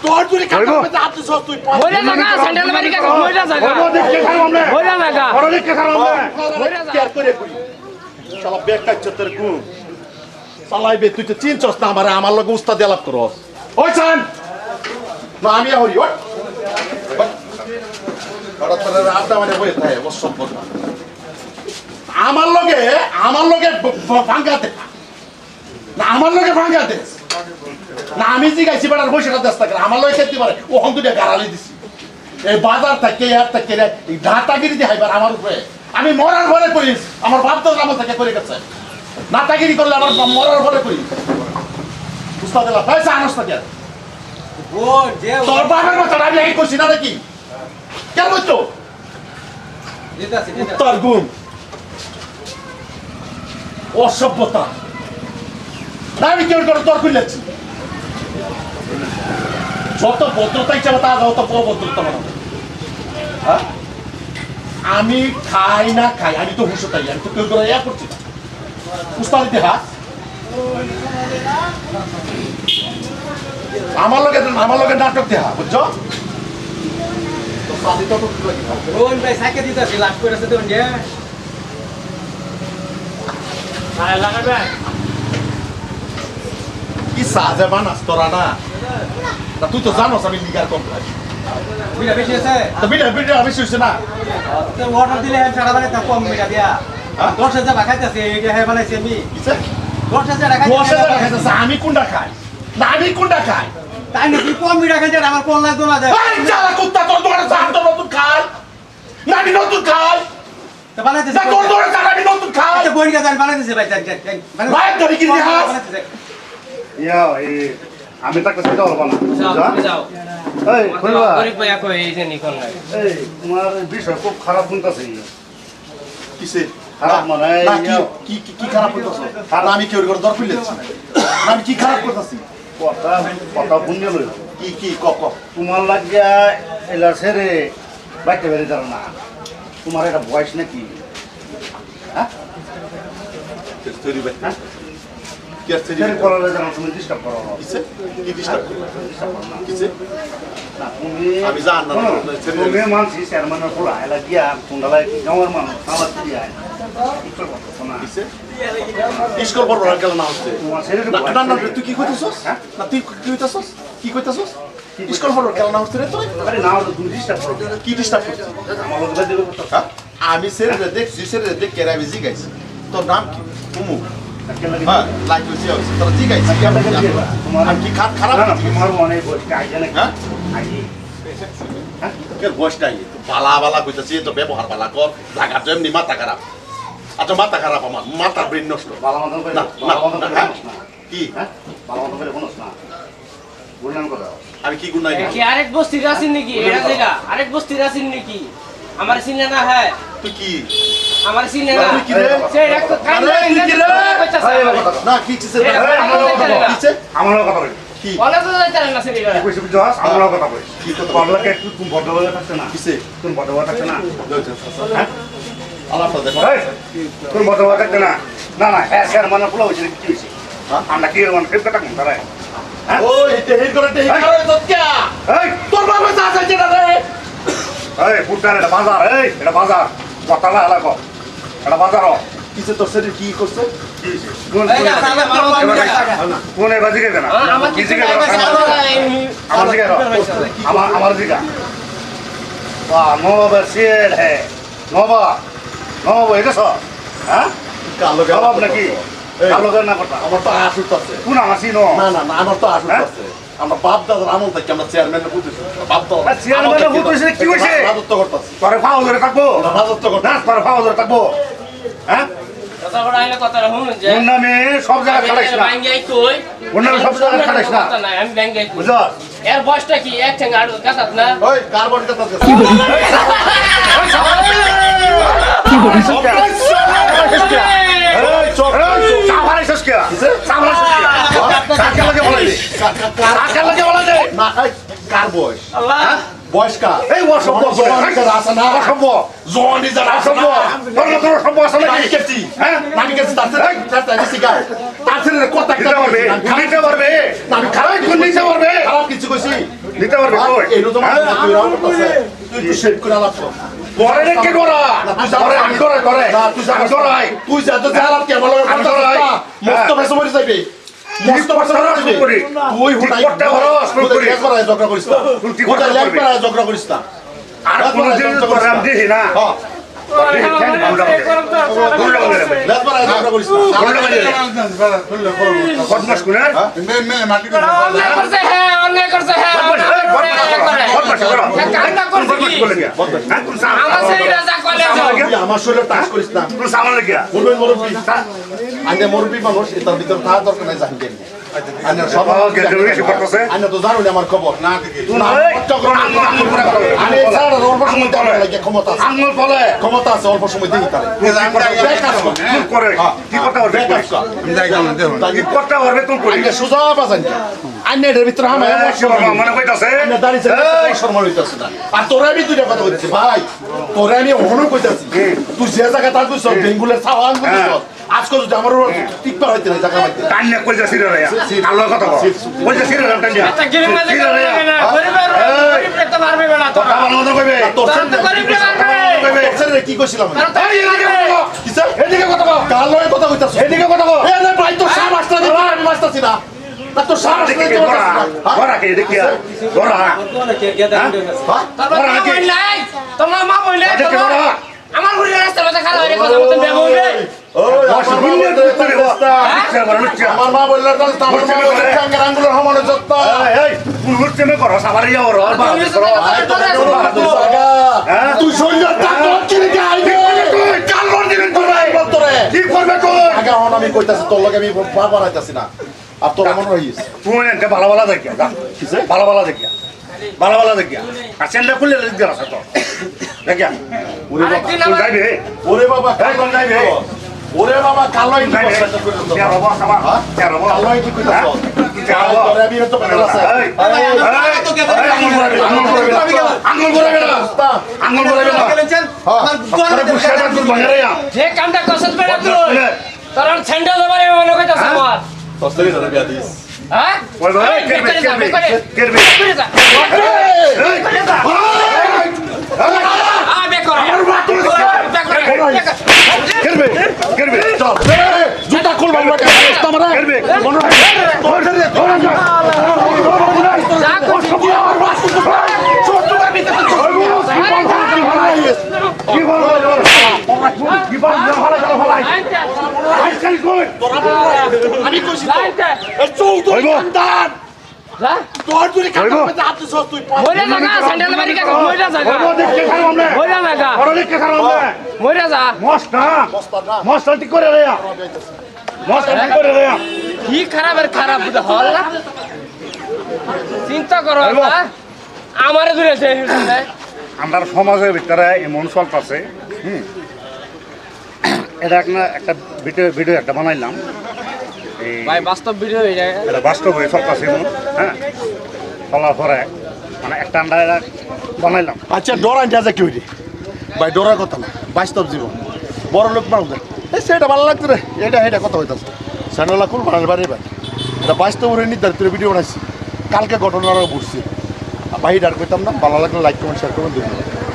তোর তুই কাটা মধ্যে হাত দিছস তুই মইরা জায়গা স্যান্ডেল মারি কা মইরা জায়গা মইরা জায়গা কেয়ার করে কই শালা বেকার চত্বর কু চালাইবে তুই তো চিনছস না আমারে আমার লগে উস্তাদ আলাপ করস ওই চান না আমি হরি ওই বড় তোর আড্ডা মানে বই থাকে অসম্ভব আমার লগে ভাঙ্গা দে না আমার লগে ভাঙ্গা দে না আমি জিগাইছি বেড়ার বৈশাখা দেশ থাকে আমার লগে খেতে পারে ও হন্দুটা গাড়ালি দিছি এই বাজার থেকে আর থেকে এই ঢাটাগিরি দিয়ে হাইবার আমার উপরে আমি মরার ঘরে করিস আমার বাপ তো আমার থেকে করে গেছে নাটাগিরি করলে আমার মরার ঘরে করিস বুঝতে দিলাম পয়সা আনস না কেন তোর বাপের মতো আমি আগে করছি না নাকি কেন বলছো তোর গুম অসভ্যতা না আমি কেউ করে তোর খুলেছি যত ভদ্রতা ইচ্ছা তা যত অভদ্রতা বানাবো হ্যাঁ আমি খাই না খাই আমি তো হুঁশো তাই আমি তো কেউ করে ইয়া করছি না উস্তাদি দেহা আমার লগে নাটক দেহা বুঝছো রোহন ভাই সাইকেল দিতেছি লাভ করেছে তো কি সাজে বানাস তোরা না তুই তো জানোস আমি লিগার কম খাই বিটা বেশি আছে তো বিটা বেশি হয়েছে না তো অর্ডার দিলে হ্যাঁ ছাড়া বানাই তা কম বিটা দিয়া 10,000 টাকা খাইতেছে এইটা হ্যাঁ বানাইছি আমি কিসে 10,000 টাকা 10,000 টাকা খাইতেছে আমি কোনটা খাই না আমি কোনটা খাই তাই নাকি কম বিটা খাইতে আমার কোন লাগতো না যায় এই জালা কুত্তা তোর দোকানে চান তো নতুন খাই না আমি নতুন খাই তো বানাইতেছে না তোর দোকানে চান আমি নতুন খাই আচ্ছা বই নিয়ে যান বানাইতেছে ভাই ভাই ধরে কি দিহাস ইয়া এই আমি তাকে সেটা বলবো না যাও এই কইবা গরিব ভাইয়া কই এই যে নিকল নাই এই তোমার বিষয় খুব খারাপ শুনতাছি কিসে খারাপ মানে না কি কি খারাপ করতেছ না আমি কেউ করে দর খুলেছি না আমি কি খারাপ করতেছি কথা কথা বুঝে লই কি কি ক ক তোমার লাগিয়া এলা ছেড়ে বাইতে বেরিয়ে যাও না তোমার এটা বয়স নাকি হ্যাঁ তৈরি ভাই হ্যাঁ কি আছে ছেড়ে করালে জানো তুমি ডিস্টার্ব করো কিসে কি ডিস্টার্ব ডিস্টার্ব করো না কিসে না তুমি আমি জান না তুমি মানছি চেয়ারম্যানের পোলা এলা গিয়া কুন্ডালায় গাঁয়ের মানুষ আমার দিয়ে আয় ইকল করতেছ না কিসে স্কুল পর বড় গেল না হচ্ছে তোমার ছেড়ে না না তুই কি কইতেছস হ্যাঁ? না তুই কি কইতেছস কি কইতেছস স্কুল পর গেল না হচ্ছে রে তুই আরে না হলে তুমি ডিস্টার্ব করো কি ডিস্টার্ব করছিস আমার লোক দিলে করতেছ হ্যাঁ? আমি সেরে দেখছি সেরে দেখ কেরা আমি জিগাইছি তোর নাম কি উমু হ্যাঁ লাইক হইছে তোর জিগাইছি আমি কি খারাপ না তোমার মনে বসে আইজা নাকি হ্যাঁ আইজি কে বসটাই বালা বালা কইতাছি তো ব্যবহার বালা কর জায়গা তো এমনি মাথা খারাপ আচ্ছা মাথা খারাপ আমার মাথা ব্রেন নষ্ট ভালো মতন করে না ভালো মতন করে হ্যাঁ? বলছ না কি হ্যাঁ ভালো মতন করে বলছ না বললাম কথা আমি কি গুনাই কি আরেক বস্তির আছেন নাকি এরা জায়গা আরেক বস্তির আছেন নাকি আমার চিনে না হ্যাঁ তুই কি আমার চিনে না তুই কি রে সে একটা কান আরে তুই কি রে না কি চিছে কিছে আমার কথা বলি কি বলে তো যাইতারে না সেটা কইছি বুঝছ আমার কথা বলি কি কথা পাবলাকে একটু তুমি বড় বড় থাকছে না কিছে তুমি বড় বড় থাকছে না হ্যাঁ আলাপটা দেখো এই তুমি বড় বড় থাকছে না না না হ্যাঁ স্যার মানে পোলা হইছে কি হইছে আমরা কি মানে ফেপ কাটা কোন তারাই হ্যাঁ ওই দেহি করে তো কে এই তোর বাবা যা যাচ্ছে না রে এই ফুটকার এটা বাজার এটা বাজার কথাটা আলাগ এটা বাজার কিছে তোর শরীর কি করছে কি হইছে কোন এবার জিগে না আমার কি কিছু জিগে আমার আমার জিগে আমার জিগা वाह नवाब शेर है नवाब नवाब এটা সব হ্যাঁ কালো নবাব নাকি কালো না কথা আমার তো আসুত আছে কোন আমাসি নো না না না আমার তো আসুত আছে আমরা বাপ দাদার আমল থেকে আমরা চেয়ারম্যানের বুঝতেছি বাপ দাদা চেয়ারম্যানের বুঝতেছি কি হইছে রাজত্ব করতেছি তোরে ফাও ধরে থাকবো রাজত্ব করতে নাচ তোরে ফাও ধরে থাকবো হ্যাঁ কথা বড় আইলে কথা শুনুন যে ওর নামে সব জায়গা খালাইছ না ব্যাঙ্গাই কই ওর নামে সব জায়গা খালাইছ না আমি ব্যাঙ্গাই কই বুঝছ এর বয়সটা কি এক ঠ্যাং আর কাটাত না ওই কার্বন কথা কি বলিস এই চোখ চাভারে সস্কিয়া চাভারে সস্কিয়া কাকে লাগে বলাই কাকে লাগে বলাই দে না এই কার বয়স আল্লাহ বয়স কার এই অসভ্য যারা আছে না অসভ্য জোয়ানি যারা আছে অসভ্য তোর মতো অসভ্য আছে নাকি নাকি কেছি হ্যাঁ নাকি কেছি তার সিগার তার ছেলে কথা দিতে পারবে দিতে পারবে আমি খারাপ কোন দিতে পারবে খারাপ কিছু কইছি নিতে পারবে কই এইটা তো মানে তুই রাও করতেছে তুই তো শেড করে আলাপ কর করে রে কে করা করে আমি করে না তুই যা আমি করাই তুই যা তো জালাত কে বলে আমি করাই। মস্ত ফেসে মরে যাবে মস্ত ফেসে মরে যাবে করি। তুই হুটাই করতে পারো, শুরু করি। তুই একবার ঝগড়া করিস না তুই তুই করতে একবার পারবি। ঝগড়া করিস না আর কোনদিন করে আমি দেখি না হ্যাঁ গুন্ডা করে একবার ঝগড়া করিস না গুন্ডা করে বদমাশ কোন অন্যায় করছে হ্যাঁ অন্যায় করছে হ্যাঁ বদমাশ করো কান্না করছে কি? বলে গিয়া হ্যাঁ কোন আমার ছেলেটা যা কলে যাও তুই আমার শরীরে টাচ করিস না কোন সামান গিয়া বলবেন মুরব্বী আগে মুরব্বী মানুষ এটার ভিতর থাকা দরকার নাই জানি কেন আন্য সব গেছে করতেছে আন্য তো জানো আমার খবর না তুই আমি ছাড়া অল্প সময় দেওয়ার লাগে ক্ষমতা আছে আঙ্গুল বলে ক্ষমতা আছে অল্প সময় দিই তারে তুই করে কি কথা হবে কি কথা হবে তুমি করি আগে সুজা বাজান আন্য এটার ভিতরে আমার মনে কইতাছে আন্য দাঁড়িয়ে শর্মা হইতাছে না আর তোরা আমি দুইটা কথা কইতেছি ভাই তোরা আমি হনু কইতাছি তুই যে জায়গা তার তুই সব বেঙ্গুলের ছাওয়ান কইছিস আজকে যদি আমার টিকপা হইতে না জায়গা পাইতে কান্না কইতা সিরে রে আল্লাহ কথা কও কইতা সিরে রে টান্ডিয়া একটা গরিব মাঝে করবে না গরিবের গরিব তো পারবে না তো আমার মত কইবে তোর গরিব পারবে তোর ছেলে কি কইছিলাম এই এদিকে কথা কও কিসে এদিকে কথা কও কাল লয় কথা কইতাছ এদিকে কথা কও এ রে ভাই তোর সাহস আসতে দিবি আমি বাঁচতাছি না না তোর সাহস আসতে দিবি গড়া কে দেখিয়া গড়া তারপর মা বললাই তোমার মা বললাই দেখে গড়া আমার ঘুরে রাস্তা মাথা খারাপ হয়ে কথা মতন ব্যাগ হইবে আমার মা বললো আমার মা বললো কাঙ্গার আঙ্গুলের সমানে যত্ন এই কোন হচ্ছে করো সাবারে যাও রল বা তুই শরীরের তাকত কিনে দিয়ে আইবে কাল লড় দিবেন তোরা বলতো রে কি করবে তুই আগে হন আমি কইতাছি তোর লগে আমি বাবা রাইতাছি না আর তোর মন রইস তুই এনকে ভালো ভালো দেখিয়া যা কিসে ভালো ভালো দেখিয়া ভালো ভালো দেখিয়া আর চেন্ডা খুললে দেখিয়া আছে তো দেখিয়া ওরে বাবা আরেকদিন তুই আমার যাইবে ওরে বাবা এই কোন যাইবে ওরে বাবা কালোই কি যাইবে করছিস তেরো বস আমার তেরো বস কালোই কি কইতাছ তোরে আমি তো কথা আছে আঙ্গুল ঘুরাবে না আঙ্গুল ঘুরাবে না আরে বুঝাটা তুই বাজারে যা যে কামটা কসত করে তুই তোর স্যান্ডেল দেবারে মনে কইতাছ আমার তস্তরি ধরে বিয়া দিস হ্যাঁ ওই ভাই কেরবে কেরবে করে যা আ বে করে কেরবে কেরবে চল জুতা খুল বাবা আমারে কেরবে মনে হয় তোর ধরে যা করছিস কি বল কি বল ভালো ভালো ভালো আজকাল কই আমি কইছি লাইনটা এই চৌধুরী খানদান যা তোর তুই খানদান মধ্যে হাত দিছস তুই মইরা জায়গা স্যান্ডেল বাড়ি কা মইরা জায়গা ওই দেখতে খারাপ আমরা মইরা জায়গা বড় দেখতে খারাপ আমরা মইরা যা মস্ত না বস্তা না মস্ত ঠিক করে রে মস্ত ঠিক করে রে কি খারাপের খারাপ বুঝা হল না চিন্তা করো না আমারে ধরেছে আমরা সমাজের ভিতরে এমন চলত আছে এটা একটা ভিডিও একটা বানাইলাম এই ভাই বাস্তব ভিডিও হয়ে যায় এটা বাস্তব হয়ে চলত আছে এমন হ্যাঁ চলার পরে মানে একটা আমরা এটা বানাইলাম আচ্ছা ডরাই যা কি হইরে ভাই ডরার কথা না বাস্তব জীবন বড় লোক মানুষ এই সেটা ভালো লাগতো রে এটা কথা হইতাছে স্যান্ডেলা খুল বানার বাড়ি ভাই এটা বাস্তব নির্ধারিত ভিডিও বানাইছি কালকে ঘটনাটা বুঝছি ভাই আর কইতাম না ভালো লাগলে লাইক কমেন্ট শেয়ার করবেন ধন্যবাদ